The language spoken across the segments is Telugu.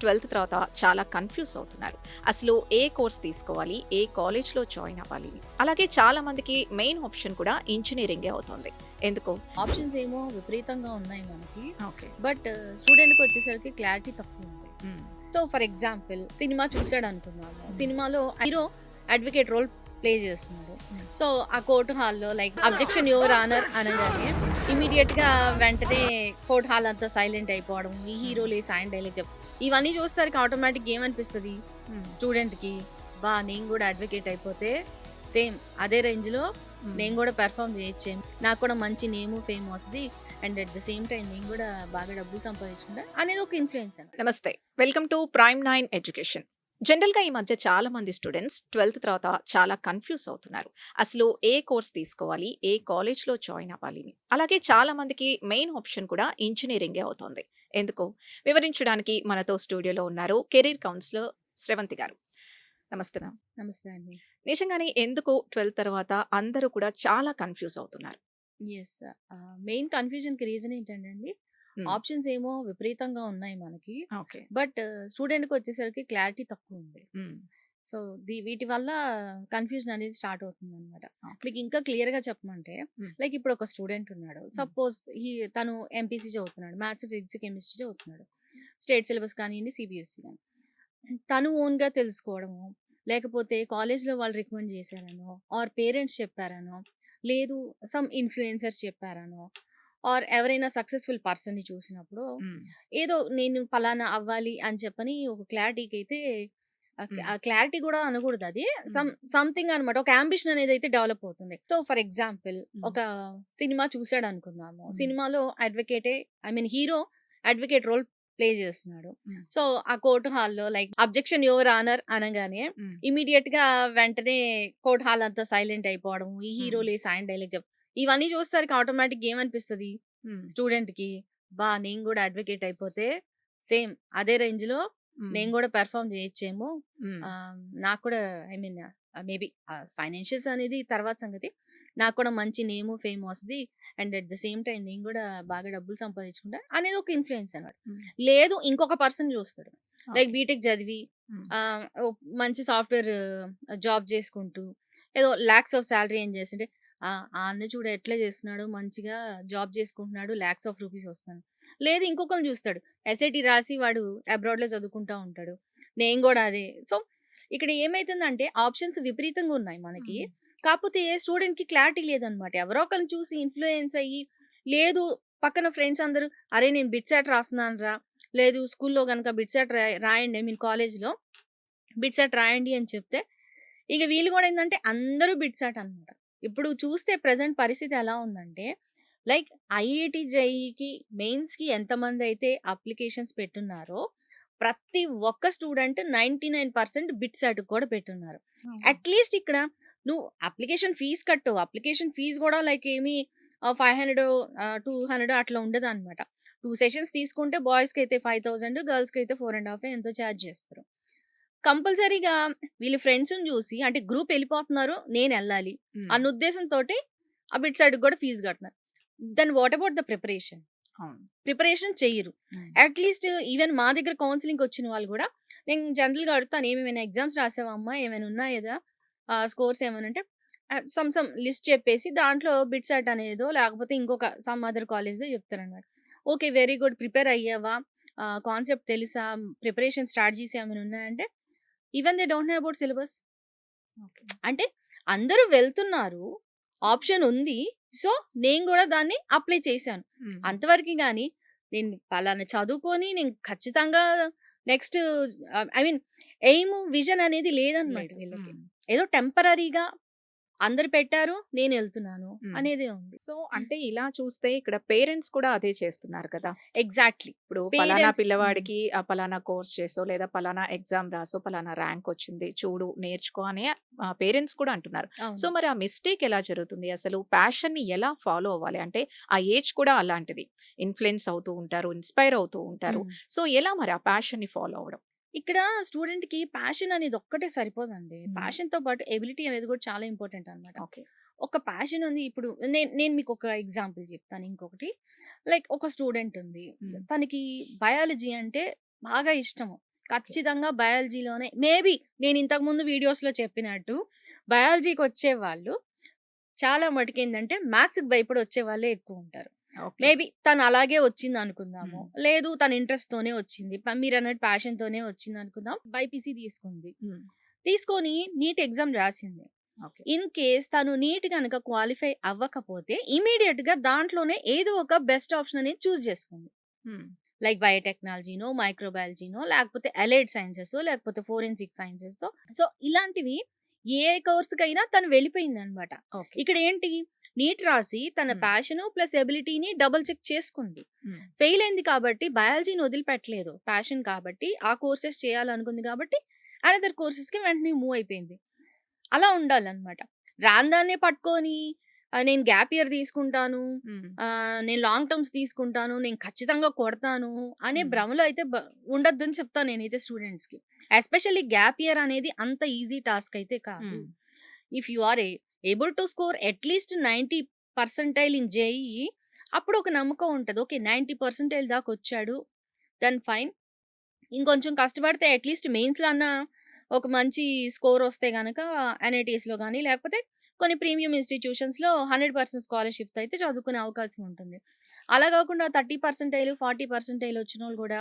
12థ్ తర్వాత చాలా కన్‌ఫ్యూజ్ అవుతున్నారు. అసలు ఏ కోర్స్ తీసుకోవాలి? ఏ కాలేజ్‌లో జాయిన్ అవ్వాలి? అలాగే చాలా మందికి మెయిన్ ఆప్షన్ కూడా ఇంజినీరింగే అవుతుంది. ఎందుకు? ఆప్షన్స్ ఏమో విపరీతంగా ఉన్నాయి మనకి. ఓకే. బట్ స్టూడెంట్‌కి వచ్చేసరికి క్లారిటీ తక్కువుంది. హ్మ్. సో, ఫర్ ఎగ్జాంపుల్ సినిమా చూసాడనుకుందాము. హ్మ్. సినిమాలో హీరో అడ్వకేట్ రోల్ ప్లే చేస్తున్నాడు. హ్మ్. సో, ఆ కోర్ట్ హాల్‌లో లైక్ అబ్జెక్షన్ యువర్ ఆనర్ అనగానే ఇమ్మీడియేట్‌గా వెంటనే కోర్ట్ హాల్ అంతా సైలెంట్ అయిపోవడం, ఈ హీరో లేసి ఆయన డైలాగ్ ఇవన్నీ చూసేసరికి ఆటోమేటిక్‌గా ఏమనిపిస్తది హ్మ్. స్టూడెంట్‌కి, నేను కూడా అడ్వకేట్ అయిపోతే సేమ్ అదే రేంజ్‌లో హ్మ్. నేను కూడా పెర్ఫామ్ చేయొచ్చేమో, నాకు కూడా మంచి నేము ఫేమ్ వస్తది. And at the same time నేను కూడా బాగా డబ్బులు సంపాదించుకుంటా అనేది ఒక ఇన్‌ఫ్లుయెన్స్ అన్నమాట. నమస్తే. Welcome to prime 9 education. జనరల్‌గా ఈ మధ్య చాలా మంది స్టూడెంట్స్ 12థ్ తర్వాత చాలా కన్‌ఫ్యూజ్ అవుతున్నారు. అసలు ఏ కోర్స్ తీసుకోవాలి? ఏ కాలేజ్‌లో జాయిన్ అవ్వాలి? అలాగే చాలా మందికి మెయిన్ ఆప్షన్ కూడా ఇంజినీరింగే అవుతుంది. ఎందుకు? వివరించడానికి మనతో స్టూడియోలో ఉన్నారు కెరీర్ కౌన్సిలర్ శ్రవంతి గారు. నమస్తే మ్యామ్. నమస్తే అండి. నిజంగానే ఎందుకు 12థ్ తర్వాత అందరూ కూడా చాలా కన్‌ఫ్యూజ్ అవుతున్నారు? యెస్. మెయిన్ కన్‌ఫ్యూజన్‌కి రీజన్ ఏంటంటే అండి, హ్మ్. ఆప్షన్స్ ఏమో విపరీతంగా ఉన్నాయి మనకి. ఓకే. బట్ స్టూడెంట్‌కి వచ్చేసరికి క్లారిటీ తక్కువుంది. హ్మ్. సో, వీటి వల్ల కన్‌ఫ్యూజన్ అనేది స్టార్ట్ అవుతుందన్నమాట. ఓకే. మీకు ఇంకా క్లియర్‌గా చెప్పమంటే, హ్మ్. లైక్ ఇప్పుడు ఒక స్టూడెంట్ ఉన్నాడు. హ్మ్. సపోజ్ తను ఎంపీసీ చదువుతున్నాడు. మ్యాథ్స్, ఫిజిక్స్, కెమిస్ట్రీ చదువుతున్నాడు. స్టేట్ సిలబస్ కానియండి, సీబీఎస్ఈ గాని. తను ఓన్‌గా తెలుసుకోవడమో, లేకపోతే కాలేజ్‌లో వాళ్ళు రికమెండ్ చేశారనో, ఆర్ పేరెంట్స్ చెప్పారనో, లేదు సమ్ ఇన్‌ఫ్లుయెన్సర్స్ చెప్పారనో, ఆర్ ఎవరైనా సక్సెస్‌ఫుల్ పర్సన్‌ని చూసినప్పుడో, హ్మ్. ఏదో నేను పలానా అవ్వాలి అని చెప్పని ఒక క్లారిటీకైతే హ్మ్. ఆ క్లారిటీ గూడా అనకూడదది. హ్మ్. సంథింగ్ అనమాట. ఒక యాంబిషన్ అనేదైతే డెవలప్ అవుతుంది. సో, ఫర్ ఎగ్జాంపుల్ హ్మ్. ఒక సినిమా చూసాడనుకుందాము. హ్మ్. సినిమాలో హీరో అడ్వకేట్ రోల్ ప్లే చేస్తున్నాడు. హ్మ్. సో, ఆ కోర్ట్ హాల్‌లో లైక్ అబ్జెక్షన్ యువర్ ఆనర్ అనగానే హ్మ్. ఇమ్మీడియేట్‌గా వెంటనే కోర్ట్ హాల్ అంతా సైలెంట్ అయిపోవడం, ఈ హీరో హ్మ్. లేసి ఆయన డైలాగ్ ఇవన్నీ చూసేసరికి ఆటోమేటిక్‌గా ఏమనిపిస్తది హ్మ్. స్టూడెంట్‌కి, నేను గూడా అడ్వకేట్ అయిపోతే సేమ్ అదే రేంజ్‌లో హ్మ్. నేను గూడా పెర్ఫార్మ్ చేయొచ్చేమో. హ్మ్. నాకు కూడా ఐ మీన్ మేబీ ఫైనాన్షియల్స్ అనేది తర్వాత సంగతి. నాకు కూడా మంచి నేము, ఫేమ్ వస్తది. And at the same time నేను గూడా బాగా డబ్బులు సంపాదించుకుంటా అనేది ఒక ఇన్‌ఫ్లుయెన్స్ అన్నమాట. హ్మ్. లేదు ఇంకొక పర్సన్ చూస్తాడు. Like okay. బీటెక్ చదివి హ్మ్. మంచి సాఫ్ట్‌వేర్ జాబ్ చేసుకుంటూ ఏదో లాక్స్ ఆఫ్ సాలరీ ఎర్న్ చేస్తుంటే, ఆ అన్న చూడు ఎట్లా చేస్తున్నాడు, మంచిగా జాబ్ చేసుకుంటున్నాడు, లాక్స్ ఆఫ్ రూపీస్ వస్తున్నాయి. లేదు ఇంకొకరిని చూస్తాడు. ఎస్ఐటీ రాసి వాడు అబ్రాడ్‌లో చదువుకుంటా ఉంటాడు. నేను గూడా అదే. సో, ఇక్కడ ఏమైతుందంటే ఆప్షన్స్ విపరీతంగా ఉన్నాయి మనకి. హ్మ్. కాకపోతే స్టూడెంట్‌కి క్లారిటీ లేదనమాట. ఎవరో ఒకళ్ళని చూసి ఇన్‌ఫ్లూయెన్స్ అయ్యి, లేదు పక్కన ఫ్రెండ్స్ అందరూ అరే! నేను బిట్‌సాట్ రాస్తున్నానురా, లేదు స్కూల్‌లో గనుక బిట్‌సాట్ రాయండి కాలేజ్‌లో బిట్‌సాట్ రాయండి అని చెప్తే, ఇక వీళ్ళు గూడా ఏందంటే అందరూ బిట్‌సాట్ అనమాట. ఇప్పుడు చూస్తే ప్రెజెంట్ పరిస్థితి ఎలా ఉందంటే, లైక్ ఐఐటీ, జేఈఈకి, మెయిన్స్‌కి ఎంతమందైతే అప్లికేషన్స్ పెట్టున్నారో, ప్రతి ఒక్క స్టూడెంట్ 99% బిట్‌సాట్‌కి కూడా పెట్టున్నారు. అవును. అట్‌లీస్ట్ ఇక్కడ నువ్వు అప్లికేషన్ ఫీజ్ కట్టు. అప్లికేషన్ ఫీజ్ గూడా లైక్ ఏమి 500 200 అట్లా ఉండదనమాట. 2 సెషన్స్ తీసుకుంటే బాయ్స్‌కైతే 5000, గర్ల్స్‌కైతే 4,500 ఎంతో చార్జ్ చేస్తారు. కంపల్సరీగా వీళ్ళు ఫ్రెండ్స్‌ని జూసి అంటే గ్రూప్ ఎళ్ళిపోతున్నారు. నేనెళ్ళాలి హ్మ్. అన్న ఉద్దేశంతోటి ఆ బిట్ సైడ్‌కి గూడా ఫీజ్ గడుతున్నారు. Then what about the preparation? అవును. ప్రిపరేషన్ చెయ్యరు. హ్మ్. అట్‌లీస్ట్ ఈవెన్ మా దగ్గర కౌన్సెలింగ్‌కొచ్చిన వాళ్ళు గూడా నేను జనరల్‌గా అడుగుతాను. ఏమేమైనా ఎగ్జామ్స్ రాసావా అమ్మా? ఏమైనా ఉన్నాయా? స్కోర్స్ ఏమైనా ఉంటే సమ్ లిస్ట్ చెప్పేసి దాంట్లో బిట్ సెట్ అనేదో లేకపోతే ఇంకొక సమ్ అదర్ కాలేజ్‌దో చెప్తారనమాట. ఓకే. Very good. ప్రిపేర్ అయ్యావా? కాన్సెప్ట్ తెలుసా? ప్రిపరేషన్ స్ట్రాటజీస్ ఏమైనా ఉన్నాయంటే even they don't know about syllabus. Okay. అంటే అందరూ వెళ్తున్నారు. ఆప్షన్ ఉంది. సో, నేను గూడా దాన్ని అప్లై చేశాను. హ్మ్. అంతవరకే గాని నేను పలానా చదువుకొని నేను ఖచ్చితంగా నెక్స్ట్ ఐ మీన్ విజన్ అనేది లేదనమాట లేదు. వీళ్ళకి. హ్మ్. ఏదో టెంపరరీగా అందరూ పెట్టారు. నేనెళ్తున్నాను హ్మ్. అనేదే ఉంది. సో, అంటే ఇలా చూస్తే ఇక్కడ పేరెంట్స్ కూడా అదే చేస్తున్నారు కదా! ఎగ్జాక్ట్‌లీ. ఇప్పుడు పలానా పేరెంట్స్ పిల్లవాడికి పలానా కోర్స్ చేసో, లేదా పలానా ఎగ్జామ్ రాసో, పలానా ర్యాంక్ వచ్చింది. చూడు నేర్చుకో అని పేరెంట్స్ కూడా అంటున్నారు. సో, అవును. మరి ఆ మిస్టేక్ ఎలా జరుగుతుంది? అసలు ప్యాషన్‌ని ఎలా ఫాలో అవ్వాలి? అంటే ఆ ఏజ్ కూడా అలాంటిది. ఇన్‌ఫ్లూయెన్స్ అవుతూ ఉంటారు. ఇన్‌స్పైర్ అవుతూ ఉంటారు. హ్మ్. సో, ఎలా మరి ఆ ప్యాషన్‌ని ఫాలో అవ్వడం? ఇక్కడ స్టూడెంట్‌కి ప్యాషన్ అనేది ఒక్కటే సరిపోదండి. హ్మ్. ప్యాషన్‌తో పాటు ఎబిలిటీ అనేది కూడా చాలా ఇంపార్టెంట్ అనమాట. ఓకే. ఒక ప్యాషన్ ఉంది. ఇప్పుడు నేను మీకొక ఎగ్జాంపుల్ చెప్తాను ఇంకొకటి. లైక్ ఒక స్టూడెంట్ ఉంది. హ్మ్. తనకి బయాలజీ అంటే బాగా ఇష్టము. ఖచ్చితంగా బయాలజీలోనే మేబీ నేను ఇంతకుముందు వీడియోస్‌లో చెప్పినట్టు బయాలజీకొచ్చేవాళ్ళు చాలా మటుకేందంటే మ్యాథ్స్‌కి భయపడి వచ్చేవాళ్ళే ఎక్కువుంటారు. ఓకే. మేబీ తను అలాగే వచ్చిందనుకుందాము. హ్మ్. లేదు తన ఇంట్రెస్ట్‌తోనే వచ్చింది. మీరన్నట్టు ప్యాషన్‌తోనే వచ్చిందనుకుందాం. బైపీసీ తీసుకుంది. హ్మ్. తీసుకొని నీట్ ఎగ్జామ్ రాసింది. ఓకే. ఇన్ కేస్ తను నీట్ గనక క్వాలిఫై అవ్వకపోతే ఇమ్మీడియేట్‌గా దాంట్లోనే ఏదో ఒక బెస్ట్ ఆప్షన్ అనేది చూజ్ చేసుకుంది. హ్మ్. లైక్ బయోటెక్నాలజీనో, మైక్రోబయాలజీనో, లేకపోతే అలైడ్ సైన్సెసో, లేకపోతే ఫోరెన్సిక్ సైన్సెసో. సో, ఇలాంటివి ఏ కోర్స్‌కైనా తను వెళ్ళిపోయిందనమాట. ఓకే. ఇక్కడేంటి నీట్ రాసి తన హ్మ్. ప్యాషను ప్లస్ ఎబిలిటీని డబుల్ చెక్ చేసుకుంది. హ్మ్. ఫెయిల్ అయింది కాబట్టి బయాలజీని వదిలిపెట్టలేదు. ప్యాషన్ కాబట్టి ఆ కోర్సెస్ చేయాలనుకుంది కాబట్టి అనదర్ కోర్సెస్‌కి వెంటనే మూవ్ అయిపోయింది. అలా ఉండాలనమాట. రాని దాన్నే పట్టుకొని నేను గ్యాప్ ఇయర్ తీసుకుంటాను. హ్మ్. నేను లాంగ్ టర్మ్స్ తీసుకుంటాను. నేను ఖచ్చితంగా కొడతాను అనే హ్మ్. భ్రమలో అయితే ఉండొద్దని చెప్తాను నేనైతే స్టూడెంట్స్‌కి. ఎస్పెషల్లీ గ్యాప్ ఇయర్ అనేది అంత ఈజీ టాస్క్ అయితే కాదు. హ్మ్. If you are able to score at least 90 percentile in JEE అప్పుడు ఒక నమ్మకం ఉంటది. ఓకే. 90 పర్సెంటైల్ దాకొచ్చాడు. Then fine. ఇంకొంచెం కష్టపడితే అట్‌లీస్ట్ మెయిన్స్‌లో అన్నా ఒక మంచి స్కోర్ వస్తే గనక ఎన్ఐటీస్‌లో గాని, లేకపోతే కొన్ని ప్రీమియం ఇన్‌స్టిట్యూషన్స్‌లో 100% స్కాలర్‌షిప్‌తో అయితే చదువుకునే అవకాశం ఉంటుంది. అలా గాకుండా 30 పర్సెంటైల్, 40 పర్సెంటైల్ వచ్చినోళ్ళు గూడా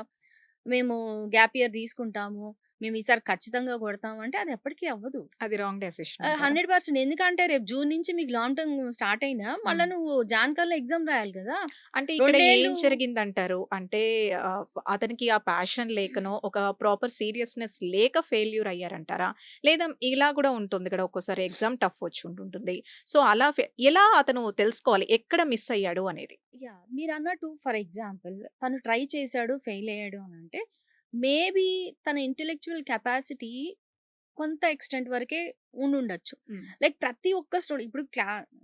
మేము గ్యాప్ ఇయర్ తీసుకుంటాము. మేము ఈసారి ఖచ్చితంగా కొడతాము అంటే అది ఎప్పటికి అవ్వదు. అది రాంగ్ డెసిషన్ అంటారా? 100% ఎందుకంటే రేపు జూన్ నుంచి మీకు లాంగ్ టర్మ్ స్టార్ట్ అయినా మళ్ళా హ్మ్. నువ్వు జాన్ కల్లా ఎగ్జామ్ రాయాలి గదా! అంటే ఇక్కడ 2 ఏం ఏళ్ళు జరిగిందంటారు? అంటే అతనికి ఆ ప్యాషన్ లేకనో, ఒక ప్రాపర్ సీరియస్‌నెస్ లేక ఫెయిల్యూర్ అయ్యారంటారా? లేదా ఇలా కూడా ఉంటుంది కదా! ఒక్కోసారి ఎగ్జామ్ టఫ్ వచ్చుంటుంటుంది. సో, అలా ఎలా అతను తెలుసుకోవాలి? ఎక్కడ మిస్ అయ్యాడు అనేది? మీరన్నట్టు ఫర్ ఎగ్జాంపుల్ తను ట్రై చేశాడు, ఫెయిల్ అయ్యాడు అనంటే, మేబీ తన ఇంటెలెక్చువల్ కెపాసిటీ కొంత ఎక్స్‌టెంట్ వరకే ఉండుండొచ్చు. హ్మ్. లైక్ ప్రతి ఒక్క ఇప్పుడు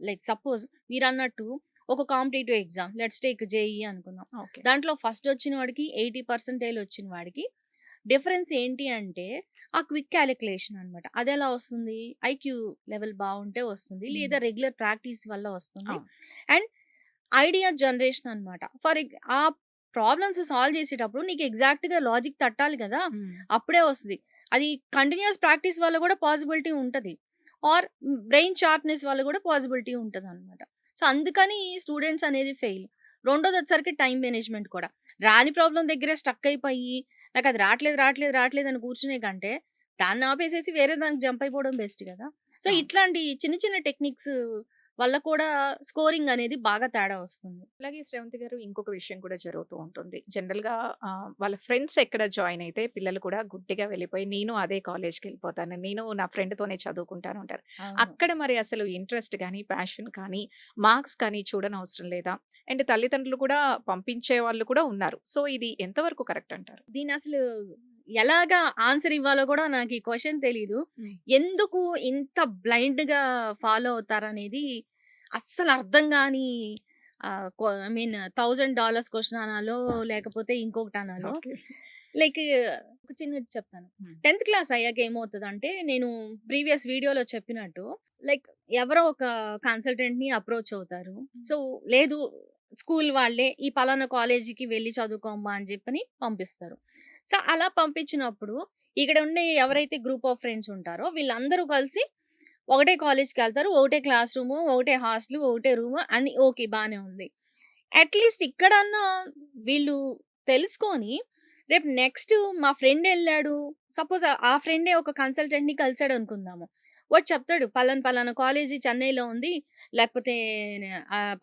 లైక్ సపోజ్ మీరన్నట్టు ఒక competitive exam let's take JEE అనుకుందాం. ఓకే. దాంట్లో ఫస్ట్ వచ్చిన వాడికి 80 పర్సెంటైల్ వచ్చిన వాడికి డిఫరెన్స్ ఏంటి అంటే, ఆ క్విక్ కాలిక్యులేషన్ అనమాట. అదెలా వస్తుంది? ఐక్యూ లెవెల్ బావుంటే వస్తుంది. హ్మ్. లేదా రెగ్యులర్ ప్రాక్టీస్ వల్ల వస్తుంది. అవును. అండ్ ఐడియా జనరేషన్ అనమాట. ఆ ప్రాబ్లమ్స్ సాల్వ్ చేసేటప్పుడు నీకు ఎగ్జాక్ట్‌గా లాజిక్ తట్టాలి గదా! హ్మ్. అప్పుడే వస్తది. అది కంటిన్యూయస్ ప్రాక్టీస్ వల్ల గూడా పాసిబిలిటీ ఉంటది. ఆర్ బ్రెయిన్ షార్ప్‌నెస్ వల్ల గూడా పాసిబిలిటీ ఉంటదనమాట. సో, అందుకని స్టూడెంట్స్ అనేది ఫెయిల్. రెండోదొచ్చేసరికి టైమ్ మేనేజ్‌మెంట్ కూడా. రాని ప్రాబ్లమ్ దగ్గరే స్టక్ అయిపోయి, నాకది రాట్లేదు, రాట్లేదు, రాట్లేదు అని కూర్చునే కంటే, దాన్ని ఆపేసేసి వేరే దానికి జంప్ అయిపోవడం బెస్ట్ గదా! సో, అవును. ఇట్లాంటి చిన్న చిన్న టెక్నిక్స్ వల్ల కూడా స్కోరింగ్ అనేది బాగా తేడా వస్తుంది. అలాగే శ్రవంతి గారు ఇంకొక విషయం కూడా జరుగుతూ ఉంటుంది. జనరల్‌గా వాళ్ళ ఫ్రెండ్స్ ఎక్కడ జాయిన్ అయితే పిల్లలు కూడా గుడ్డిగా వెళ్ళిపోయి నేను అదే కాలేజ్‌కెళ్ళిపోతాను. నేను నా ఫ్రెండ్‌తోనే చదువుకుంటాను అంటారు. అవును. అక్కడ మరి అసలు ఇంట్రెస్ట్ గాని, ప్యాషన్ కానీ, మార్క్స్ కానీ చూడనవసరం లేదా? అండ్ తల్లిదండ్రులు కూడా పంపించే వాళ్ళు కూడా ఉన్నారు. సో, ఇది ఎంతవరకు కరెక్ట్ అంటారు? దీన్నసలు ఎలాగా ఆన్సర్ ఇవ్వాలో కూడా నాకు ఈ క్వెషన్ తెలీదు. హ్మ్. ఎందుకు ఇంత బ్లైండ్‌గా ఫాలో అవుతారనేది అస్సలు అర్థం గాని ఐ మీన్ $1000 క్వెషన్ అనాలో, లేకపోతే ఇంకొకటి అనాలో. ఓకే. లైక్ ఒక చిన్నది చెప్తాను. హ్మ్. 10థ్ క్లాస్ అయ్యాక ఏమవుతదంటే, నేను ప్రీవియస్ వీడియోలో చెప్పినట్టు లైక్ ఎవరో ఒక కన్సల్టెంట్‌ని అప్రోచ్ అవుతారు. సో, లేదు స్కూల్ వాళ్ళే ఈ పలానా కాలేజీకి వెళ్లి చదువుకోమ్మా అని చెప్పని పంపిస్తారు. సో, అలా పంపించినప్పుడు ఇక్కడ ఉండే ఎవరైతే గ్రూప్ ఆఫ్ ఫ్రెండ్స్ ఉంటారో వీళ్ళందరూ కలిసి ఒకటే కాలేజ్‌కెళ్తారు. ఒకటే క్లాస్ రూము, ఒకటే హాస్టలు, ఒకటే రూము అని ఓకే. బానే ఉంది. అట్‌లీస్ట్ ఇక్కడన్నా వీళ్ళు తెలుసుకొని రేపు నెక్స్ట్ మా ఫ్రెండ్ ఎళ్ళాడు. సపోజ్ ఆ ఫ్రెండే ఒక కన్సల్టెంట్‌ని కలిసాడనుకుందాము. వాడు చెప్తాడు పలానా పలానా కాలేజీ చెన్నైలో ఉంది. లేకపోతే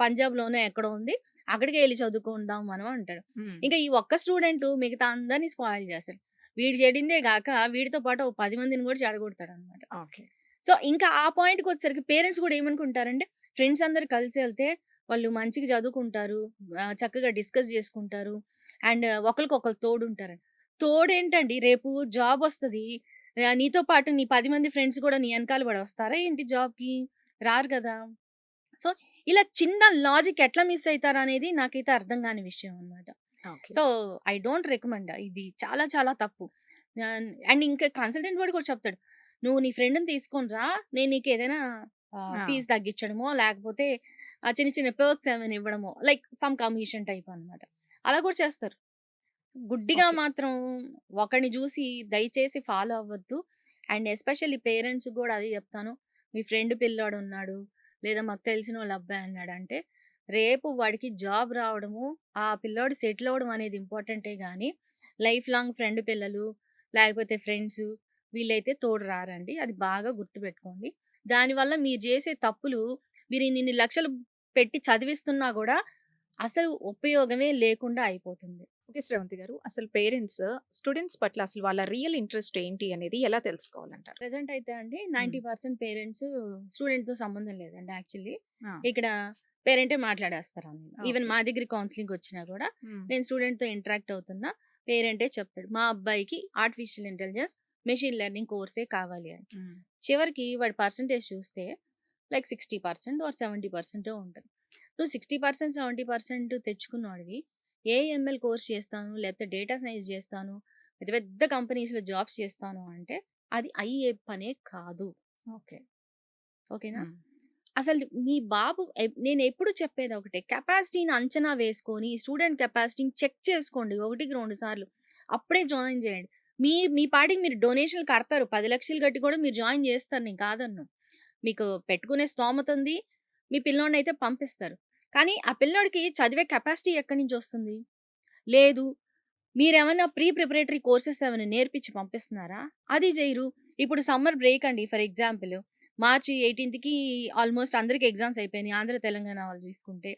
పంజాబ్‌లోనో ఎక్కడో ఉంది. అక్కడికే ఎళ్లి చదువుకుందాం మనం అంటాడు. హ్మ్. ఇంకా ఈ ఒక్క స్టూడెంటు మిగతా అందరిని స్పాయిల్ చేస్తాడు. వీడు చెడిందే గాక వీడితో పాటు ఓ 10 మందిని కూడా చెడగొడతాడనమాట. ఓకే. సో, ఇంకా ఆ పాయింట్‌కొచ్చేసరికి పేరెంట్స్ గూడా ఏమనుకుంటారంటే, ఫ్రెండ్స్ అందరూ కలిసి ఎళ్తే వాళ్ళు మంచిగా చదువుకుంటారు. చక్కగా డిస్కస్ జేసుకుంటారు. అండ్ ఒకళ్ళకొకళ్ళు తోడుంటారని. తోడేంటండి రేపు జాబొస్తది. నీతో పాటు నీ 10 మంది ఫ్రెండ్స్ గూడా నీ ఎనకాల పడి వస్తారా ఏంటి జాబ్‌కి? రారు గదా! సో, ఇలా చిన్న లాజిక్ ఎట్లా మిస్ అయితారనేది నాకైతే అర్థం గాని విషయం అన్నమాట. Okay. So, I don't recommend. ఇది చాలా చాలా తప్పు. అండ్ ఇంకా కన్సల్టెంట్ వాడు కూడా చెప్తాడు. "నువ్వు నీ ఫ్రెండ్‌ని తీసుకొని రా. నేను నీకేదైనా ఆ! ఫీజ్ తగ్గించడమో, లేకపోతే చిన్న చిన్న పర్క్స్ ఏమైనా ఇవ్వడమో" లైక్ సమ్ కమిషన్ టైప్ అన్నమాట. అలా కూడా చేస్తారు. గుడ్డిగా ఓకే. మాత్రం ఒకడిని జూసి దయచేసి ఫాలో అవ్వద్దు. అండ్ ఎస్పెషల్లీ పేరెంట్స్‌కి గూడా అదే జెప్తాను. మీ ఫ్రెండ్ పిల్లోడున్నాడు, లేదా మాకు తెలిసినోళ్ళ అబ్బాయి అన్నాడంటే, రేపు వాడికి జాబ్ రావడము, ఆ పిల్లోడు సెటిల్ అవ్వడం అనేది ఇంపార్టెంటే గానీ, లైఫ్ లాంగ్ ఫ్రెండ్ పిల్లలు, లేకపోతే ఫ్రెండ్సు వీళ్ళైతే తోడు రారండి. అది బాగా గుర్తుపెట్టుకోండి. దానివల్ల మీరు జేసే తప్పులు మీరు ఇన్నిన్ని లక్షలు పెట్టి చదివిస్తున్నా గూడా అసలు ఉపయోగమే లేకుండా అయిపోతుంది. ఓకే శ్రవంతి గారు. అసలు పేరెంట్స్ స్టూడెంట్స్ పట్ల అసలు వాళ్ళ రియల్ ఇంట్రెస్ట్ ఏంటి అనేది ఎలా తెలుసుకోవాలంటారు? ప్రెజెంట్ అయితే అండి హ్మ్. 90% పేరెంట్స్ స్టూడెంట్‌తో సంబంధం లేదండి యాక్చువల్లీ. ఆ! ఇక్కడ పేరెంటే మాట్లాడేస్తారనమాట. Even okay. మా దగ్గర కౌన్సెలింగ్‌కొచ్చినా గూడా హ్మ్. నేను స్టూడెంట్‌తో ఇంటరాక్ట్ అవుతున్నా, పేరెంటే చెప్తాడు. మా అబ్బాయికి ఆర్టిఫిషియల్ ఇంటెలిజెన్స్, మెషిన్ లెర్నింగ్ కోర్సే కావాలి అని. హ్మ్. చివరికి వాడి పర్సెంటేజ్ చూస్తే లైక్ 60% ఆర్ 70% ఉంటది. నువ్వు 60%, 70% తెచ్చుకున్నోడివి ఏఎంఎల్ కోర్స్ చేస్తాను, లేకపోతే డేటా సైన్స్ చేస్తాను, పెద్ద పెద్ద కంపెనీస్‌లో జాబ్స్ చేస్తాను అంటే అది అయ్యే పనే కాదు. ఓకే. ఓకేనా? హ్మ్. అసలు మీ బాబు నేనెప్పుడు చెప్పేది ఒకటే. కెపాసిటీని అంచనా వేసుకొని, స్టూడెంట్ కెపాసిటీని చెక్ చేసుకోండి 1కి 2 సార్లు. అప్పుడే జాయిన్ చేయండి. మీ మీ పాటికి మీరు డొనేషన్‌లు కడతారు. 10,00,000 కట్టి కూడా మీరు జాయిన్ చేస్తారు. నేను కాదనను. మీకు పెట్టుకునే స్తోమత ఉంది. మీ పిల్లోడినైతే పంపిస్తారు. కానీ ఆ పిల్లోడికి చదివే కెపాసిటీ ఎక్కడి నుంచొస్తుంది? లేదు. మీరేమన్నా ప్రిపరేటరీ కోర్సెస్ ఏమైనా నేర్పించి పంపిస్తున్నారా? అది జెయ్యరు. ఇప్పుడు సమ్మర్ బ్రేక్ అండి ఫర్ ఎగ్జాంపుల్. మార్చి 18కి ఆల్‌మోస్ట్ అందరికి ఎగ్జామ్స్ అయిపోయినాయి. ఆంధ్ర, తెలంగాణ వాళ్ళు తీసుకుంటే.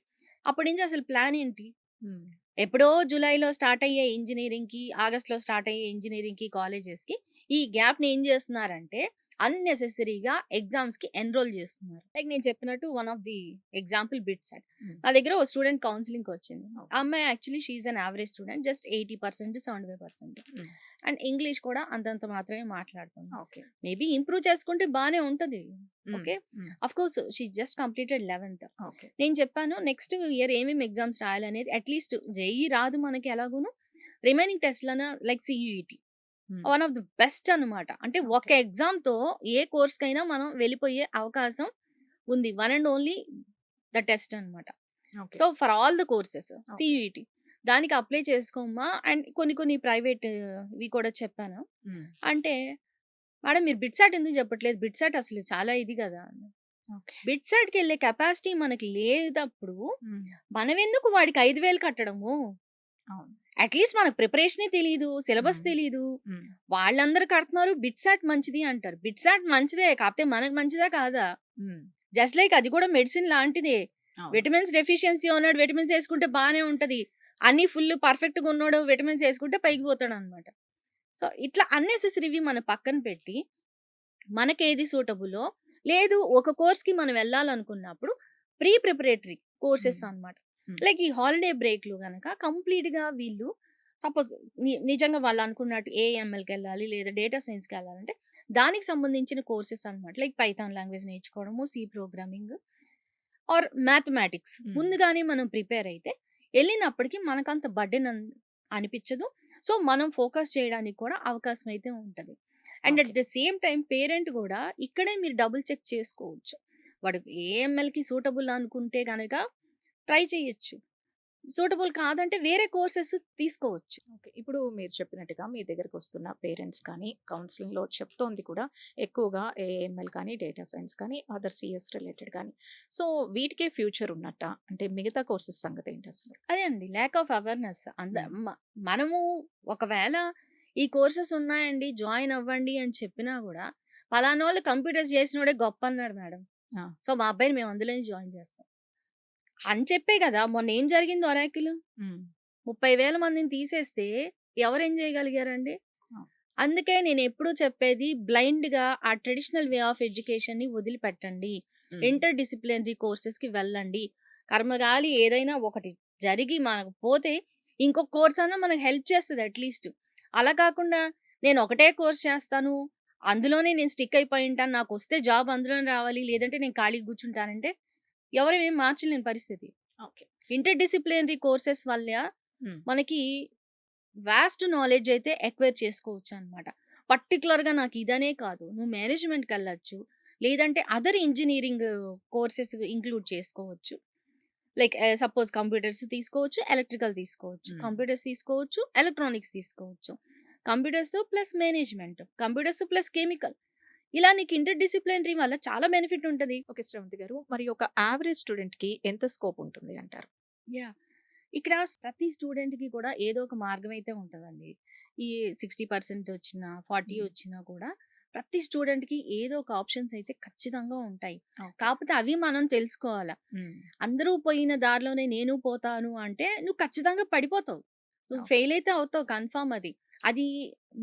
అప్పటి నుంచి అసలు ప్లాన్ ఏంటి? హ్మ్. ఎప్పుడో జులైలో స్టార్ట్ అయ్యే ఇంజినీరింగ్‌కి, ఆగస్ట్‌లో స్టార్ట్ అయ్యే ఇంజినీరింగ్‌కి, కాలేజెస్‌కి ఈ గ్యాప్‌ని ఏం చేస్తున్నారంటే అన్నెసెసరీగా ఎగ్జామ్స్‌కి ఎన్‌రోల్ చేస్తున్నారు. లైక్ నేను చెప్పినట్టు వన్ ఆఫ్ ది ఎగ్జాంపుల్ బిట్‌సెట్. హ్మ్. నా దగ్గర ఓ స్టూడెంట్ కౌన్సెలింగ్‌కొచ్చింది. ఆ ఓకే. అమ్మాయి actually she is an average student. Just 80%, 75%. హ్మ్. అండ్ ఇంగ్లీష్ కూడా అంతంత మాత్రమే మాట్లాడుతుంది. ఓకే. మేబీ ఇంప్రూవ్ చేసుకుంటే బానే ఉంటది. హ్మ్. ఓకే. హ్మ్. ఆఫ్‌కోర్స్ షీ జస్ట్ కంప్లీటెడ్ 11థ్. ఓకే. నేను చెప్పాను నెక్స్ట్ ఇయర్ ఏమేమి ఎగ్జామ్స్ రాయాలనేది అట్‌లీస్ట్ జేఈఈ రాదు మనకి ఎలాగోను. రిమైనింగ్ టెస్ట్‌లన లైక్ సీయూఈటీ. హ్మ్. వన్ ఆఫ్ ది బెస్ట్ అనమాట. అంటే ఒక ఓకే. ఎగ్జామ్‌తో ఏ కోర్స్‌కైనా మనం వెళ్ళిపోయే అవకాశం ఉంది. One and only the test అనమాట. Okay. So, for all the courses okay. CUET. దానికి అప్లై చేసుకోమ్మా అండ్ కొన్ని కొన్ని ప్రైవేట్ ఇవి కూడా చెప్పాను. హ్మ్. అంటే, "మేడం మీరు బిట్‌సాట్ ఎందుకు చెప్పట్లేదు? బిట్‌సాట్ అసలు చాలా ఇది కదా!" ఓకే. బిట్‌సాట్‌కెళ్ళే కెపాసిటీ మనకి లేదప్పుడు, హ్మ్. మనమెందుకు వాడికి 5,000 కట్టడము? అవును. అట్‌లీస్ట్ మనకు ప్రిపరేషనే తెలీదు. సిలబస్ హ్మ్. తెలీదు. హ్మ్. వాళ్ళందరూ కడుతున్నారు. బిట్‌సాట్ మంచిది అంటారు. బిట్‌సాట్ మంచిదే. కాపోతే మనకు మంచిదా కాదా? హ్మ్. జస్ట్ లైక్ అది కూడా మెడిసిన్ లాంటిదే. అవును. విటమిన్స్ డెఫిషియన్సీ ఉన్నాడు. విటమిన్స్ యేసుకుంటే బానే ఉంటది. అన్నీ ఫుల్ పర్ఫెక్ట్‌గా ఉన్నోడు విటమిన్స్ యేసుకుంటే పైకి పోతాడనమాట. సో, ఇట్లా అన్నెసెసరీవి మన పక్కన పెట్టి, మనకేది సూటబులో లేదు ఒక కోర్స్‌కి మనం వెళ్ళాలనుకున్నప్పుడు ప్రిపరేటరీ కోర్సెస్ హ్మ్. అన్నమాట. హ్మ్. లైక్ ఈ హాలిడే బ్రేక్‌లో గనక కంప్లీట్‌గా వీళ్ళు సపోజ్ నిజంగా వాళ్ళు అనుకున్నట్టు ఏఎంఎల్‌కెళ్ళాలి లేదా డేటా సైన్స్‌కెళ్ళాలంటే దానికి సంబంధించిన కోర్సెస్ అన్నమాట. లైక్ పైథాన్ లాంగ్వేజ్ నేర్చుకోవడము, సి ప్రోగ్రామింగ్ ఆర్ మ్యాథమెటిక్స్ హ్మ్. ముందుగానే మనం ప్రిపేర్ అయితే ఎళ్ళినప్పటికి మనకంత బర్డెన్ అనిపిచ్చదు. సో, మనం ఫోకస్ చేయడానికి కూడా అవకాశం అయితే ఉంటది. And at okay. The same time parent గూడా ఇక్కడే మీరు డబుల్ చెక్ చేసుకోవచ్చు. వాడు ఏఎంఎల్‌కి సూటబుల్ అనుకుంటే గనక ట్రై చేయొచ్చు. సూటబుల్ కాదంటే వేరే కోర్సెస్ తీసుకోవచ్చు. ఓకే. ఇప్పుడు మీరు చెప్పినట్టుగా మీ దగ్గరకొస్తున్న పేరెంట్స్ కానీ, కౌన్సెలింగ్‌లో చెప్తోంది కూడా ఎక్కువగా ఏఎంఎల్ కానీ, డేటా సైన్స్ కానీ, అదర్ సీఎస్ రిలేటెడ్ కానీ. సో, వీటికే ఫ్యూచర్ ఉన్నట్టా? అంటే మిగతా కోర్సెస్ సంగతేంటసలు? అదే అండి. Lack of awareness. హ్మ్. మనము ఒకవేళ ఈ కోర్సెస్ ఉన్నాయండి జాయిన్ అవ్వండి అని చెప్పినా గూడా, పలానోళ్ళు కంప్యూటర్స్ చేసినోడే గొప్పన్నాడు మేడం. ఆ! సో, మా అబ్బాయిని మేము అందులోనే జాయిన్ చేస్తాం. అని చెప్పే గదా! మొన్నేం జరిగింది ఒరాకిల్. హ్మ్. 30,000 మందిని తీసేస్తే ఎవరేం చేయగలిగారండి? అవును. అందుకే నేనెప్పుడూ చెప్పేది బ్లైండ్‌గా ఆ ట్రెడిషనల్ వే ఆఫ్ ఎడ్యుకేషన్‌ని వదిలిపెట్టండి. హ్మ్. ఇంటర్ డిసిప్లినరీ కోర్సెస్‌కి వెళ్ళండి. కర్మగాలి ఏదైనా ఒకటి జరిగి మనకు పోతే ఇంకో కోర్స్ అన్నా మనకు హెల్ప్ చేస్తది అట్‌లీస్ట్. అలా కాకుండా నేను ఒకటే కోర్స్ చేస్తాను. అందులోనే నేను స్టిక్ అయిపోయి ఉంటాను. నాకొస్తే జాబ్ అందులోనే రావాలి. లేదంటే నేను ఖాళీగా కూర్చుంటానంటే ఎవరు ఏం మార్చలేని పరిస్థితి. ఓకే. ఇంటర్ డిసిప్లినరీ కోర్సెస్ వల్ల హ్మ్. మనకి వాస్ట్ నాలెడ్జ్ అయితే ఎక్వైర్ చేసుకోవచ్చనమాట. పర్టిక్యులర్‌గా నాకు ఇదనే కాదు. నువ్వు మేనేజ్‌మెంట్‌కెళ్ళొచ్చు. లేదంటే అదర్ ఇంజినీరింగ్ కోర్సెస్ ఇంక్లూడ్ చేసుకోవచ్చు. లైక్ సపోజ్ కంప్యూటర్స్ తీసుకోవచ్చు, ఎలక్ట్రికల్ తీసుకోవచ్చు, హ్మ్. కంప్యూటర్స్ తీసుకోవచ్చు, ఎలక్ట్రానిక్స్ తీసుకోవచ్చు, computers plus management, computers plus chemical. ఇలా నీకు ఇంటర్ డిసిప్లినరీ వల్ల చాలా బెనిఫిట్ ఉంటది. ఓకే. శ్రవంతి గారు. మరి ఒక యావరేజ్ స్టూడెంట్‌కి ఎంత స్కోప్ ఉంటుంది అంటారు? యాహ్! ఇక్కడ ప్రతి స్టూడెంట్‌కి కూడా ఏదో ఒక మార్గం అయితే ఉంటదండి. ఈ 60% వచ్చినా, 40 హ్మ్. వచ్చినా కూడా ప్రతి స్టూడెంట్‌కి ఏదో ఒక ఆప్షన్స్ అయితే ఖచ్చితంగా ఉంటాయి. ఓకే. కాకపోతే అవి మనం తెలుసుకోవాల. హ్మ్. అందరూ పోయిన దారిలోనే నేను పోతాను అంటే నువ్వు ఖచ్చితంగా పడిపోతావు. నువ్వు ఓకే. ఫెయిల్ అయితే అవుతావు కన్ఫర్మ్ అది. అది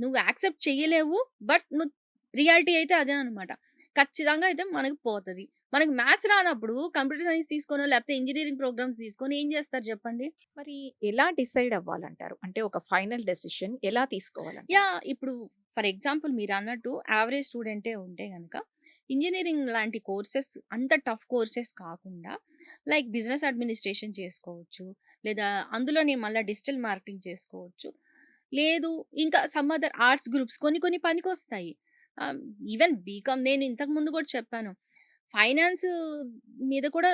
నువ్వు యాక్సెప్ట్ చేయలేవు. బట్ నువ్వు రియాలిటీ అయితే అదే అనమాట. ఖచ్చితంగా అయితే మనకు పోతది. మనకు మ్యాథ్స్ రానప్పుడు కంప్యూటర్ సైన్స్ తీసుకోనో, లేకపోతే ఇంజినీరింగ్ ప్రోగ్రామ్స్ తీసుకొని ఏం చేస్తారు చెప్పండి? మరి ఎలా డిసైడ్ అవ్వాలంటారు? అంటే ఒక ఫైనల్ డెసిషన్ ఎలా తీసుకోవాలంటారు? ఇప్పుడు ఫర్ ఎగ్జాంపుల్ మీరన్నట్టు యావరేజ్ స్టూడెంటే ఉంటే గనక, ఇంజినీరింగ్ లాంటి కోర్సెస్ అంత టఫ్ కోర్సెస్ కాకుండా, లైక్ బిజినెస్ అడ్మినిస్ట్రేషన్ చేసుకోవచ్చు. లేదా అందులోనే మళ్ళా డిజిటల్ మార్కెటింగ్ చేసుకోవచ్చు. లేదు ఇంకా సమ్ అదర్ ఆర్ట్స్ గ్రూప్స్ కొన్ని కొన్ని పనికొస్తాయి. ఆహ్, ఈవెన్ బీకామ్ నేను ఇంతకు ముందు కూడా చెప్పాను. ఫైనాన్స్ మీద కూడా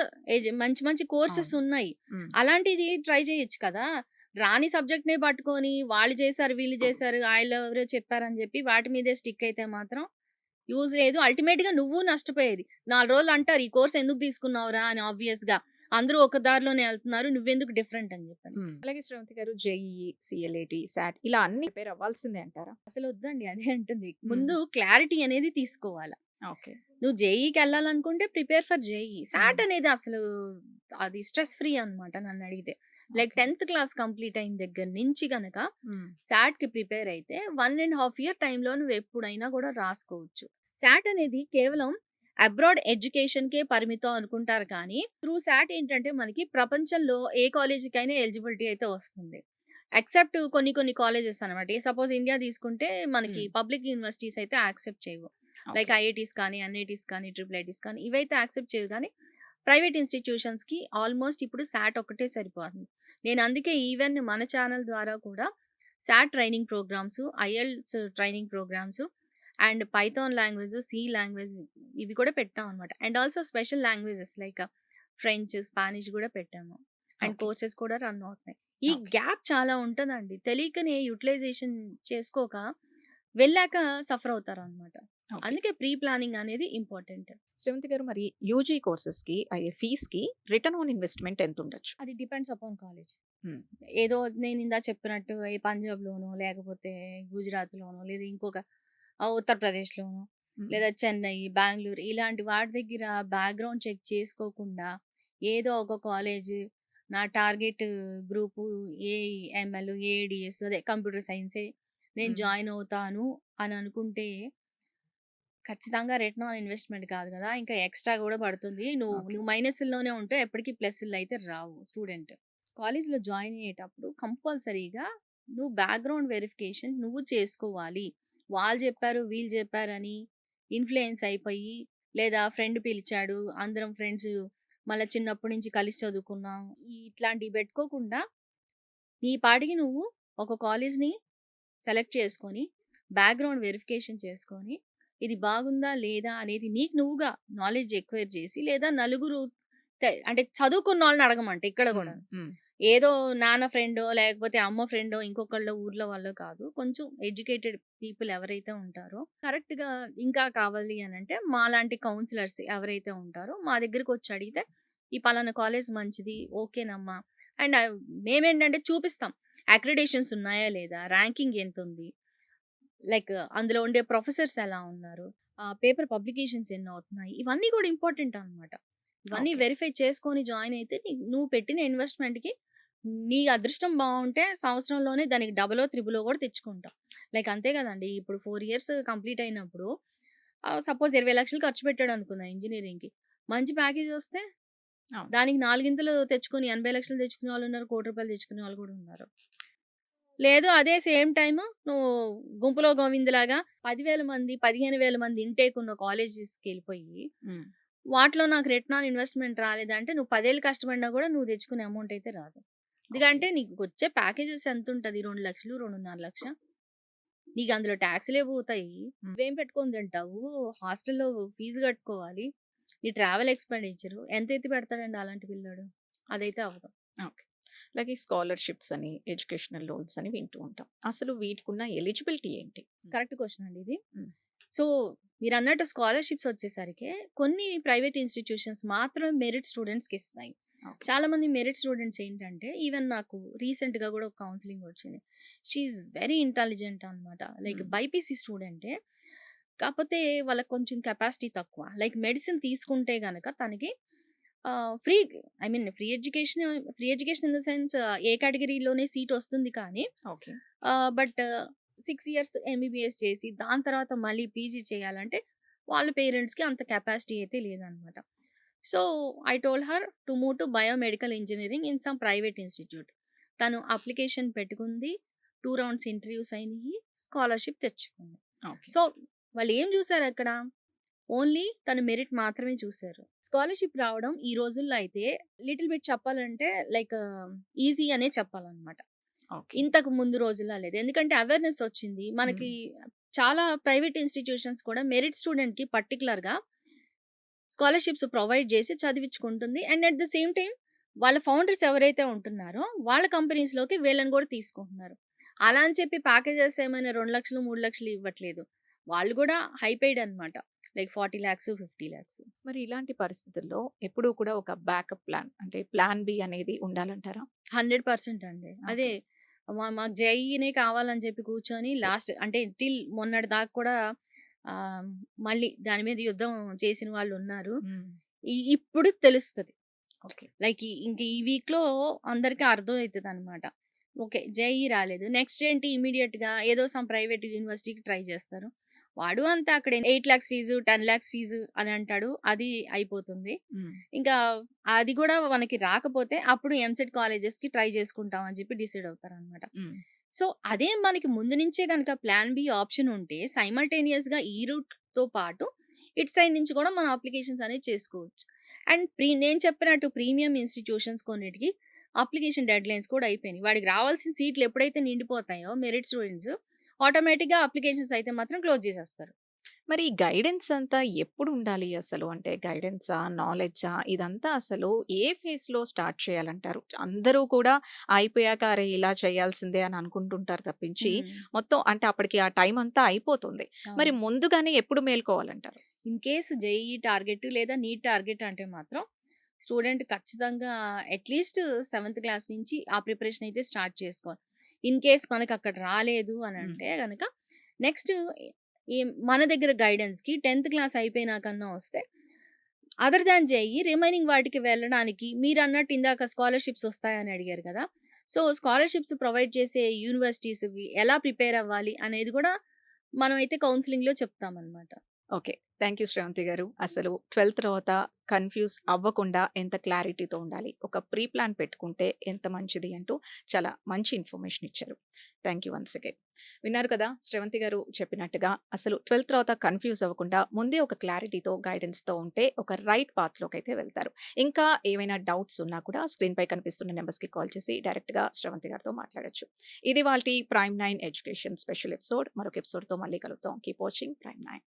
మంచి మంచి కోర్సెస్ అవును. ఉన్నాయి. హ్మ్. అలాంటిది ట్రై చేయొచ్చు కదా! రాని సబ్జెక్ట్‌నే పట్టుకొని వాళ్ళు చేశారు, వీళ్ళు చేశారు, ఆళ్ళెవరో చెప్పారని చెప్పి వాటి మీదే స్టిక్ అయితే మాత్రం యూజ్ లేదు. అల్టిమేట్‌గా నువ్వు నష్టపోయేది. 4 రోజులు అంటారు, "ఈ కోర్స్ ఎందుకు తీసుకున్నావురా?" అని ఆబ్వియస్‌గా. అందరూ ఒక దారిలోనే ఎళ్తున్నారు. నువ్వెందుకు డిఫరెంట్ అని చెప్పని. హ్మ్. అలాగే శ్రవంతి గారు జేఈఈ, సీఎల్ఏటీ, సాట్ ఇలా అన్నీ ప్రిపేర్ అవ్వాల్సిందే అంటారా? అసలొద్దండి. అదే అంటుంది. హ్మ్. ముందు క్లారిటీ అనేది తీసుకోవాల. ఓకే. నువ్వు జేఈఈకెళ్ళాలనుకుంటే ప్రిపేర్ ఫర్ జేఈఈ. హ్మ్. సాట్ అనేది అసలు అది స్ట్రెస్ ఫ్రీ అనమాట నన్నడిగితే. Like okay. 10థ్ క్లాస్ కంప్లీట్ అయిన దగ్గర నుంచి గనక హ్మ్. సాట్‌కి ప్రిపేర్ అయితే 1 ½ ఇయర్ టైమ్‌లో నువ్వెప్పుడైనా గూడా రాసుకోవచ్చు. సాట్ అనేది కేవలం అబ్రాడ్ ఎడ్యుకేషన్‌కే పరిమితం అనుకుంటారు కానీ, త్రూ సాట్ ఏంటంటే మనకి ప్రపంచంలో ఏ కాలేజీకైనా ఎలిజిబిలిటీ అయితే వస్తుంది. ఎక్సెప్ట్ కొన్ని కొన్ని కాలేజెస్ అనమాట. సపోజ్ ఇండియా తీసుకుంటే మనకి హ్మ్. పబ్లిక్ యూనివర్సిటీస్ అయితే యాక్సెప్ట్ చేయవు. Like okay. ఐఐటీస్ కానీ, ఎన్ఐటీస్ కానీ, ట్రిపుల్ ఐటీస్ కానీ ఇవైతే యాక్సెప్ట్ చేయవు గానీ, ప్రైవేట్ ఇన్‌స్టిట్యూషన్స్‌కి ఆల్‌మోస్ట్ ఇప్పుడు సాట్ ఒక్కటే సరిపోతుంది. నేను అందుకే ఈవెన్ మన ఛానల్ ద్వారా కూడా SAT training programmes, IELTS training programmes and python language, C language ఇవి కూడా పెట్టామనమాట. And also special languages like French, Spanish గూడా పెట్టాము. And okay. కోర్సెస్ కూడా రన్ అవుతున్నాయి. ఈ ఓకే. గ్యాప్ చాలా ఉంటదండి. తెలియకనే యుటిలైజేషన్ చేసుకోక వెళ్ళాక సఫర్ అవుతారనమాట. ఓకే. అందుకే ప్రీ ప్లానింగ్ అనేది ఇంపార్టెంట్. శ్రవంతి గారు మరి యూజీ కోర్సెస్‌కి అయ్యే ఫీస్‌కి రిటర్న్ ఆన్ ఇన్వెస్ట్‌మెంట్ ఎంతుండొచ్చు? అది డిపెండ్స్ అపాన్ కాలేజ్. హ్మ్. ఏదో నేనిందాక చెప్పినట్టు ఈ పంజాబ్‌లోనో, లేకపోతే గుజరాత్‌లోనో, లేదా ఇంకొక ఉత్తరప్రదేశ్‌లోనో, హ్మ్. లేదా చెన్నై, బెంగుళూరు ఇలాంటి వాటి దగ్గర బ్యాక్‌గ్రౌండ్ చెక్ చేసుకోకుండా ఏదో ఒక కాలేజ్ నా టార్గెట్ గ్రూపు ఏఐఎంఎల్, ఏఐడీఎస్ అదే కంప్యూటర్ సైన్సే నేను హ్మ్. జాయిన్ అవుతాను అని అనుకుంటే ఖచ్చితంగా రిటర్న్ ఆన్ ఇన్వెస్ట్‌మెంట్ కాదు గదా! ఇంకా ఎక్స్‌ట్రా గూడా పడుతుంది. నువ్వు ఓకే. నువ్వు మైనస్‌ల్లోనే ఉంటే ఎప్పటికి ప్లస్‌లయితే రావు స్టూడెంట్. కాలేజ్‌లో జాయిన్ అయ్యేటప్పుడు కంపల్సరీగా నువ్వు బ్యాక్‌గ్రౌండ్ వెరిఫికేషన్ నువ్వు చేసుకోవాలి. వాళ్ళు జెప్పారు, వీళ్ళు జెప్పారని ఇన్‌ఫ్లూయెన్స్ అయిపోయి, లేదా ఫ్రెండ్ పిలిచాడు, అందరం ఫ్రెండ్స్ మళ్ళా చిన్నప్పటి నుంచి కలిసి చదువుకున్నాం. ఇట్లాంటివి పెట్టుకోకుండా నీ పాటికి నువ్వు ఒక కాలేజ్‌ని సెలెక్ట్ చేసుకొని, బ్యాక్‌గ్రౌండ్ వెరిఫికేషన్ చేసుకొని, ఇది బాగుందా? లేదా? అనేది నీకు నువ్వుగా నాలెడ్జ్ ఎక్వైర్ చేసి, లేదా నలుగురు అంటే చదువుకున్నోళ్ళని అడగమంట ఇక్కడ హ్మ్. గూడా. హ్మ్. ఏదో నాన్న ఫ్రెండో, లేకపోతే అమ్మ ఫ్రెండో, ఇంకొకళ్ళో ఊర్లో వాళ్ళో కాదు. కొంచెం ఎడ్యుకేటెడ్ పీపుల్ ఎవరైతే ఉంటారో, కరెక్ట్‌గా ఇంకా కావాలి అనంటే మాలాంటి కౌన్సిలర్స్ ఎవరైతే ఉంటారో, మా దగ్గరకొచ్చి అడిగితే, ఈ పలానా కాలేజ్ మంచిది. ఓకేనమ్మా. అండ్ మేమేంటంటే చూపిస్తాం. అక్రిడేషన్స్ ఉన్నాయా లేదా? ర్యాంకింగ్ ఎంతుంది? లైక్ అందులో ఉండే ప్రొఫెసర్స్ ఎలా ఉన్నారు? పేపర్ పబ్లికేషన్స్ ఎన్నవుతున్నాయి? ఇవన్నీ కూడా ఇంపార్టెంట్ అనమాట. ఇవన్నీ ఓకే. వెరిఫై చేసుకొని జాయిన్ అయితే నువ్వు పెట్టిన ఇన్వెస్ట్‌మెంట్‌కి నీ అదృష్టం బావుంటే సంవత్సరంలోనే దానికి డబలో, త్రిబులో కూడా తెచ్చుకుంటావు. లైక్ అంతే కదండీ! ఇప్పుడు 4 ఇయర్స్ కంప్లీట్ అయినప్పుడు సపోజ్ 20,00,000 ఖర్చు పెట్టాడనుకుందాం ఇంజినీరింగ్‌కి. మంచి ప్యాకేజ్ వస్తే అవును. దానికి నాలుగింతలు తెచ్చుకొని 80,00,000 తెచ్చుకునే వాళ్ళున్నారు. రూ. 1,00,00,000 తెచ్చుకునే వాళ్ళు కూడా ఉన్నారు. లేదు అదే సేమ్ టైము నువ్వు గుంపులో గోవిందలాగా 10,000 మంది, 15,000 మంది ఇంటేక్ ఉన్న కాలేజెస్‌కెళ్ళిపోయి, హ్మ్. వాటిలో నాకు రిటర్న్ ఆన్ ఇన్వెస్ట్‌మెంట్ రాలేదంటే, నువ్వు 10 ఏళ్ళు కష్టపడినా కూడా నువ్వు తెచ్చుకునే అమౌంట్ అయితే రాదు. ఓకే. ఎందుకంటే నీకొచ్చే ప్యాకేజెస్ ఎంతుంటది? 2,00,000, 2,50,000 నీకు అందులో టాక్స్‌లే పోతాయి. హ్మ్. నువ్వేం పెట్టుకొని తింటావు? హాస్టల్‌లో ఫీజు కట్టుకోవాలి. నీ ట్రావెల్ ఎక్స్‌పెండిచరు ఎంత ఎత్తి పెడతాడండి అలాంటి పిల్లోడు? అదైతే అవ్వదు. ఓకే. అలాగే స్కాలర్‌షిప్స్ అని, ఎడ్యుకేషనల్ లోన్స్ అని వింటూ ఉంటాం. అసలు వీటికున్న ఎలిజిబిలిటీ ఏంటి? కరెక్ట్ క్వెషన్ అండి ఇది. హ్మ్. సో, మీరన్నట్టు స్కాలర్‌షిప్స్ వచ్చేసరికి కొన్ని ప్రైవేట్ ఇన్‌స్టిట్యూషన్స్ మాత్రమే మెరిట్ స్టూడెంట్స్‌కి ఇస్తాయి. ఓకే. చాలామంది మెరిట్ స్టూడెంట్స్ ఏంటంటే, ఈవెన్ నాకు రీసెంట్‌గా గూడా ఒక కౌన్సెలింగ్ వచ్చింది. షీ ఈజ్ వెరీ ఇంటెలిజెంట్ అనమాట. లైక్ హ్మ్. బైపీసీ స్టూడెంటే. కాపోతే వాళ్ళకి కొంచెం కెపాసిటీ తక్కువ. లైక్ మెడిసిన్ తీసుకుంటే గనక తనకి free I mean free education in the sense A కేటగిరీలోనే సీట్ వస్తుంది కానీ ఓకే. బట్ 6 ఇయర్స్ ఎంబీబీఎస్ చేసి దాని తర్వాత మళ్ళీ పీజీ చేయాలంటే వాళ్ళ పేరెంట్స్‌కి అంత కెపాసిటీ అయితే లేదనమాట. So, I told her to move to biomedical engineering in some private institute. తను అప్లికేషన్ పెట్టుకుంది. 2 రౌండ్స్ ఇంటర్వ్యూస్ అయినియి. స్కాలర్‌షిప్ తెచ్చుకుంది. ఓకే. సో, వాళ్ళేం జూసారక్కడ? ఓన్లీ తన మెరిట్ మాత్రమే చూసారు. స్కాలర్‌షిప్ రావడం ఈ రోజుల్లో అయితే లిటిల్ బిట్ చెప్పాలంటే లైక్ ఈజీ అనే చెప్పాలనమాట. ఓకే. ఇంతకు ముందు రోజుల్లో లేదు. ఎందుకంటే అవేర్‌నెస్ వచ్చింది. మనకి హ్మ్. చాలా ప్రైవేట్ ఇన్‌స్టిట్యూషన్స్ కూడా మెరిట్ స్టూడెంట్‌కి పర్టిక్యులర్‌గా స్కాలర్‌షిప్స్ ప్రొవైడ్ చేసి చదివించుకుంటుంది. And at the same time వాళ్ళ ఫౌండర్స్ ఎవరైతే ఉంటున్నారో వాళ్ళ కంపెనీస్‌లోకి వీళ్ళని కూడా తీసుకుంటున్నారు. అలా అని చెప్పి ప్యాకేజెస్ ఏమైనా 2,00,000, 3,00,000 ఇవ్వట్లేదు. వాళ్ళు కూడా హై పెయిడ్ అనమాట. లైక్ 40,00,000, 50,00,000. మరి ఇలాంటి పరిస్థితుల్లో ఎప్పుడూ కూడా ఒక బ్యాకప్ ప్లాన్ అంటే ప్లాన్ బి అనేది ఉండాలంటారా? 100% అండి. అదే ఓకే. మాకు జేఈనే కావాలని చెప్పి కూర్చొని లాస్ట్ అంటే టిల్ మొన్నటి దాకా కూడా ఆహ్, మళ్ళీ దాని మీద యుద్ధం చేసిన వాళ్ళున్నారు. హ్మ్. ఇప్పుడు తెలుస్తది. ఓకే. లైక్ ఇంక ఈ వీక్‌లో అందరికి అర్థమైతదనమాట. ఓకే. జేఈ రాలేదు. నెక్స్ట్ ఏంటి ఇమ్మీడియేట్‌గా ఏదో సమ్ ప్రైవేట్ యూనివర్సిటీకి ట్రై చేస్తారు. వాడు అంతే అక్కడ 8,00,000 ఫీజు, 10,00,000 ఫీజు అని అంటాడు. అది అయిపోతుంది. హ్మ్. ఇంకా అది గూడా మనకి రాకపోతే అప్పుడు ఎంసెట్ కాలేజెస్‌కి ట్రై చేసుకుంటాం అని చెప్పి డిసైడ్ అవుతారనమాట. హ్మ్. సో, అదే మనకి ముందు నుంచే గనక ప్లాన్ బి ఆప్షన్ ఉంటే సైమల్టేనియస్‌గా ఈ రూట్‌తో పాటు ఇటు సైడ్ నుంచి కూడా మనం అప్లికేషన్స్ అనేవి చేసుకోవచ్చు. అండ్ నేను చెప్పినట్టు ప్రీమియం ఇన్‌స్టిట్యూషన్స్ కొన్నిటికి అప్లికేషన్ డెడ్‌లైన్స్ కూడా అయిపోయినాయి. వాడికి రావాల్సిన సీట్లు ఎప్పుడైతే నిండిపోతాయో మెరిట్ స్టూడెంట్స్ ఆటోమేటిక్‌గా అప్లికేషన్స్ అయితే మాత్రం క్లోజ్ చేసేస్తారు. మరి ఈ గైడెన్స్ అంతా ఎప్పుడు ఉండాలి అసలు? అంటే గైడెన్సా? నాలెడ్జా? ఇదంతా అసలు ఏ ఫేజ్‌లో స్టార్ట్ చేయాలంటారు? అందరూ కూడా అయిపోయాక అరే! ఇలా చేయాల్సిందే అని అనుకుంటుంటారు తప్పించి, హ్మ్. మొత్తం అంటే అప్పటికి ఆ టైం అంతా అయిపోతుంది. మరి అవును. ముందుగానే ఎప్పుడు మేలుకోవాలంటారు? ఇన్ కేస్ జేఈఈ టార్గెట్ లేదా నీట్ టార్గెట్ అంటే మాత్రం స్టూడెంట్ ఖచ్చితంగా అట్‌లీస్ట్ సెవెంత్ క్లాస్ నుంచి ఆ ప్రిపరేషన్ అయితే స్టార్ట్ చేసుకోవాలి. ఇన్ కేస్ మనకు అక్కడ రాలేదు అని హ్మ్. అంటే గనక నెక్స్ట్ మన దగ్గర గైడెన్స్‌కి 10థ్ క్లాస్ అయిపోయినాకన్నా వస్తే అదర్ దాన్ జేఈఈ రిమైనింగ్ వాటికి వెళ్ళడానికి మీరన్నట్టు ఇందాక స్కాలర్‌షిప్స్ వస్తాయని అడిగారు కదా! సో, స్కాలర్‌షిప్స్ ప్రొవైడ్ చేసే యూనివర్సిటీస్‌కి ఎలా ప్రిపేర్ అవ్వాలి అనేది కూడా మనమైతే కౌన్సెలింగ్‌లో చెప్తామనమాట. ఓకే. థాంక్ యూ శ్రవంతి గారు. అసలు 12థ్ తర్వాత కన్‌ఫ్యూజ్ అవ్వకుండా ఎంత క్లారిటీతో ఉండాలి, ఒక ప్రీ ప్లాన్ పెట్టుకుంటే ఎంత మంచిది అంటూ చాలా మంచి ఇన్ఫర్మేషన్ ఇచ్చారు. Thank you once again. విన్నారు కదా! శ్రవంతి గారు చెప్పినట్టుగా అసలు 12థ్ తర్వాత కన్‌ఫ్యూజ్ అవ్వకుండా ముందే ఒక క్లారిటీతో, గైడెన్స్‌తో ఉంటే ఒక రైట్ పాత్‌లోకైతే వెళ్తారు. ఇంకా ఏవైనా డౌట్స్ ఉన్నా కూడా స్క్రీన్‌పై కనిపిస్తున్న నంబర్స్‌కి కాల్ చేసి డైరెక్ట్‌గా శ్రవంతి గారితో మాట్లాడొచ్చు. ఇది ఇవాల్టి ప్రైమ్ 9 ఎడ్యుకేషన్ స్పెషల్ ఎపిసోడ్. మరొక ఎపిసోడ్‌తో మళ్ళీ కలుద్దాం. Keep watching prime 9.